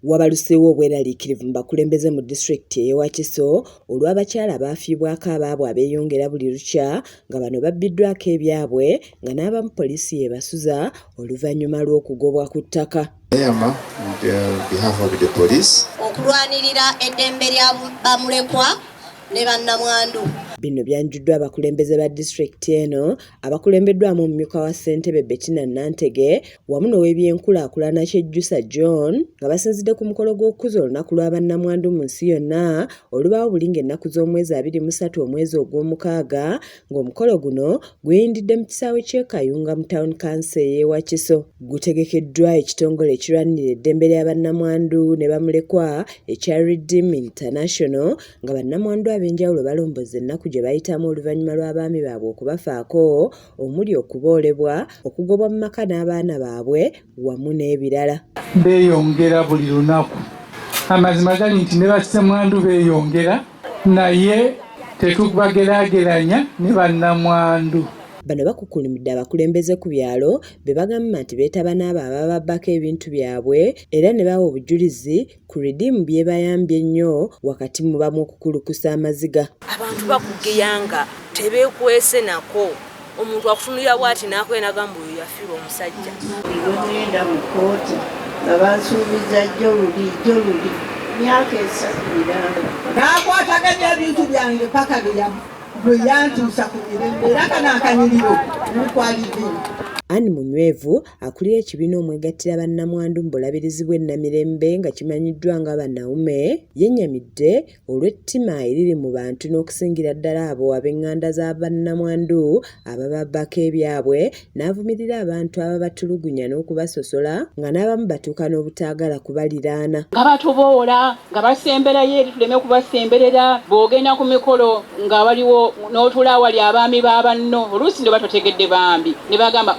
Wabaluseewo obweraliikirivu mu bakulembeze mu disitulikiti ey'e Wakiso olw'abakyala baafiibwako abaabwe abeeyongera buli lukya nga bano babbiddwako ebyabwe nga n'abamu poliisi yeebasuza oluvannyuma lw'okugobwa ku ttaka. Okulwanirira eddembe lya bamulekwa ne Banamwandu. Bino byanjuddwa abakulembeze ba disitulikiti eno abakulembeddwamu omumyuka wa ssentebe Bettina Nantege wamu n'ow'ebyenkulaakulana Kyejjusa John nga basinzidde ku mukolo gw'okukuza olunaku lwa Banamwandu mu nsi yonna olubaawo buli ng'ennaku z'omwezi 23 omwezi ogw'omukaaga ng'omukolo guno gweyindidde mu kisaawe ky'e Kayunga mu Town Council ey'e Wakiso. Gutegekeddwa ekitongole ekirwanirira eddembe lya Banamwandu ne bamulekwa ekya Redeem International nga Banamwandu ab'enjawulo balomboza ennaku gye bayitamu oluvannyuma lw'abaami baabwe okubafaako omuli okuboolebwa, okugobwa mu maka n'abaana baabwe wamu n'ebirala. Beeyongera buli lunaku. Amazima gali nti ne Banamwandu beeyongera naye tetubageraageranya ne Banamwandu. Bano bakukulumidde abakulembeze ku byalo be bagamba nti beetaba n'abo abababbako ebintu byabwe era ne bawa obujulizi ku Redeem bye bayambye ennyo wakati mu bamu okukulukusa amaziga. Abantu bakugeyanga tebeekwese nako. Omuntu akutunulira bw'ati n'akwenaga mbu oyo yafiirwa omusajja. Ngenda mu kkooti nga bansuubiza jjoluli myaka 3 miramba. N'akwataganya ebintu byange paka bwe yantuusa ku mirembe era kanaakanyiriro mukwalidde. Ani Munywevu akulira ekibiina omwegattira Banamwandu mu bulabirizi bw'e Namirembe nga kimanyiddwa nga Banaume yennyamidde olw'ettima eriri mu bantu n'okusingira ddala abo ab'eŋŋanda za Banamwandu abababbako ebyabwe n'avumirira abantu ababatulugunya n'okubasosola nga n'abamu batuuka n'obutaagala kubaliraana. Nga batuboola nga basemberayo eri tuleme kubasemberera bw'ogenda ku mikolo nga waliwo n'otula awali abaami ba banno oluusi ne batotegedde bambi ne bagamba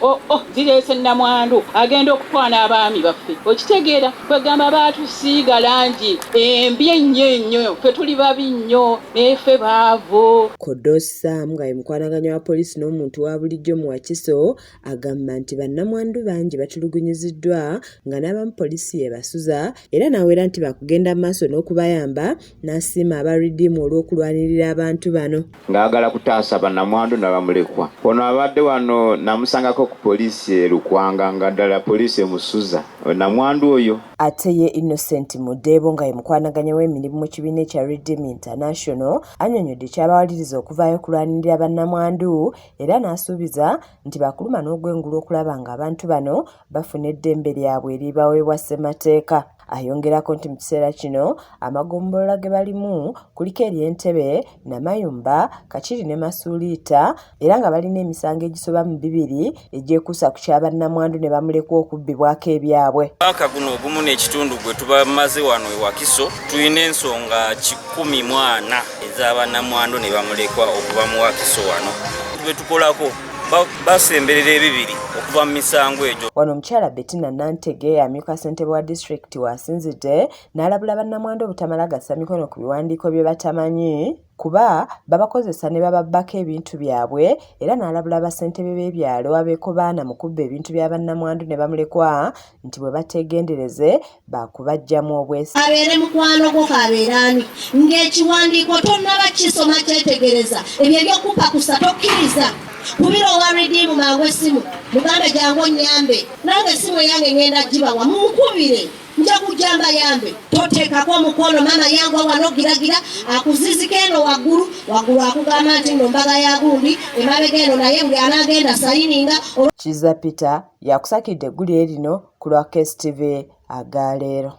zireese Namwandu agenda okutwana abaami baffe. Okitegeera kwegamba baatusiiga langi embi ennyo ffe tuli babi nnyo nefe baavo. Kodosa nga ye mukwanaganya wa poliisi n'omuntu wa bulijjo mu Wakiso agamba nti Banamwandu bangi batulugunyiziddwa nga n'abamu poliisi yeebasuza era n'awera nti bakugenda mu maaso n'okubayamba n'asiima aba Redeem olw'okulwanirira abantu bano. Ng'agala kutaasa Banamwandu n'abamulekwa. Ono abadde wano namusangako ku poliisi e Gwanga nga ddala poliisi emusuza Namwandu oyo. Ate ye Innocent Mudebo nga ye mukwanaganya w'emirimu mu kibiina ekya Redeem International annyonnyodde kyabawaliriza okuvaayo kulwanirira Banamwandu era n'asuubiza nti bakuluma n'ogwengulu okulaba nga abantu bano bafuna eddembe lyabwe eribaweebwa ssemateeka. Ayongerako nti mu kiseera kino amagombolola ge balimu kuliko ery'Entebbe, Namayumba, Kakiri ne Masuuliita era nga balina emisango egisoba mu 2 egyekuusa ku kya Banamwandu ne bamulekwa okubbibwako ebyabwe. Mwaka guno ogumu n'ekitundu gwe tubamaze wano e Wakiso tulina ensonga 14 eza Banamwandu ne bamulekwa okuva mu Wakiso wano. Tube tukolako basemberera ebibiri okuva mu misango egyo. Wano omukyala Bettina Nantege amyuka ssentebe wa disitulikiti wasinzidde n'alabula Banamwandu obutamala gassa mikono ku biwandiiko bye batamanyi kuba babakozesa ne bababbako ebintu byabwe era n'alabula bassentebe b'ebyalo abeeko baana mu kubba ebintu bya Banamwandu ne bamulekwa nti bwe bateegendereze baakubajjamu obwesi. Abeere mukwano gwo kabeeraani ng'ekiwandiiko tonnaba kisoma kyetegereza ebyo eby'okupakusa tokkiriza. Kubira owa Redeem mangu essimu mugambe jangu onnyambe nange essimu yange ngenda gibawa munkubire nja kujjamba yambe toteekako omukono mama yangu wano giragira akuzizika eno waggulu akugamba nti nno mbaga ya gundi emabega eno naye buli anaagenda sayininga. Kiza Peter yakusakidde eggulire lino ku lwa KSTV agaleero.